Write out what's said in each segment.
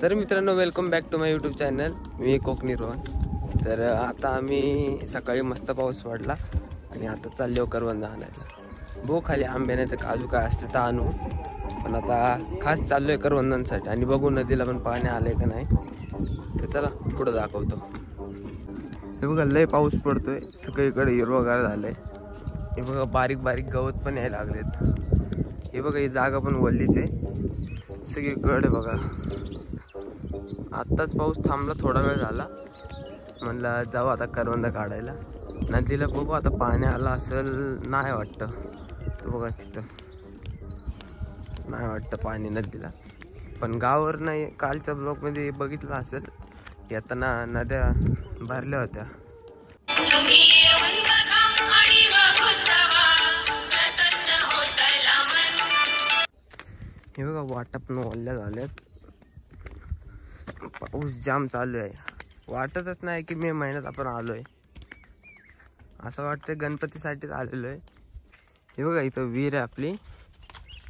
तर मित्रांनो, welcome back to my YouTube channel. मी कोकणी रोहन. तर आता आम्ही सकाळी मस्त पाऊस पडला आणि आता चाललो करवंद आणायला. बघू खाली आंबे नाही तर काजू काय असले तर आणू, पण आता खास चाललोय करवंदांसाठी आणि बघू नदीला पण पाणी आलंय का नाही. तर चला पुढं दाखवतो. हे बघा लय पाऊस पडतोय, सगळीकडे हिरवगार झालंय. हे बघा बारीक बारीक गवत पण यायला लागलेत. हे बघा ही जागा पण वल्लीच आहे सगळीकडे. बघा आत्ताच पाऊस थांबला, थोडा वेळ झाला. म्हणलं जाऊ आता करवंद काढायला नदीला. बघू आता पाणी आला असेल, नाही वाटतं. तर बघा तिथं नाही वाटतं पाणी नदीला, पण गावावर नाही. कालच्या ब्लॉगमध्ये बघितलं असेल, येताना नद्या भरल्या होत्या. हे बघा वाटा पण ओल्या झाल्यात. पाऊस जाम चालू आहे. वाटतच नाही की मे महिन्यात आपण आलोय, असं वाटतं गणपतीसाठीच आलेलो आहे. हे बघा इथं विहीर आहे आपली,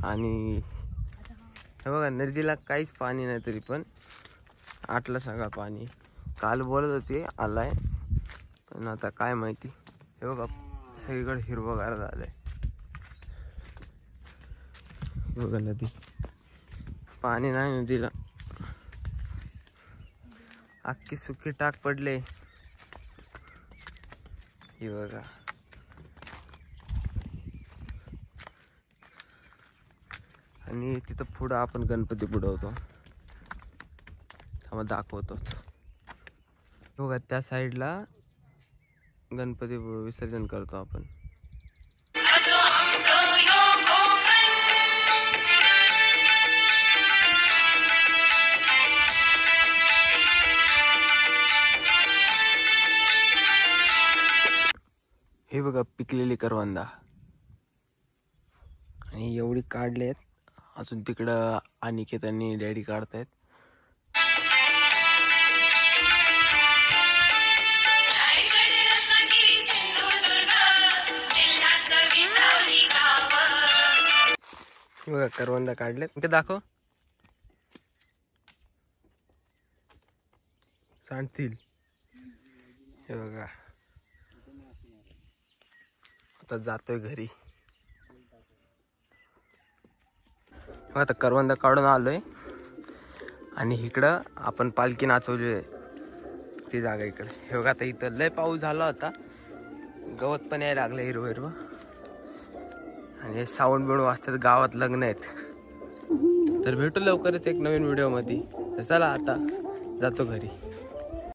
आणि हे बघा नदीला काहीच पाणी नाही, तरी पण आटलं सगळं पाणी. काल बोलत होते आलाय, पण आता काय माहिती. हे बघा सगळीकडे हिरवगार झालंय. हे बघा नदी, पाणी नाही नदीला, अख्खी सुकी टाक पडले. हे बघा आणि तिथं पुढं आपण गणपती बुडवतो, तेव्हा दाखवतोच. बघा त्या साईडला गणपती विसर्जन करतो आपण. हे बघा पिकलेली करवंदा, आणि एवढी काढलेत. अजून तिकडं अनिकेत आणि डॅडी काढतायत. बघा करवंदा काढलेत, ते दाखव. सांडतील. हे बघा आता जातोय घरी. आता करवंदा काढून आलोय, आणि इकडं आपण पालखी नाचवली आहे ती जागा इकडे. हे बघा आता इथं लय पाऊस झाला होता, गवत पण यायला लागलं हिरवं हिरवं, आणि साऊंड बिऊंड वाजतात. गावात लग्न आहेत. तर भेटू लवकरच एक नवीन व्हिडिओ मध्ये. चला आता जातो घरी.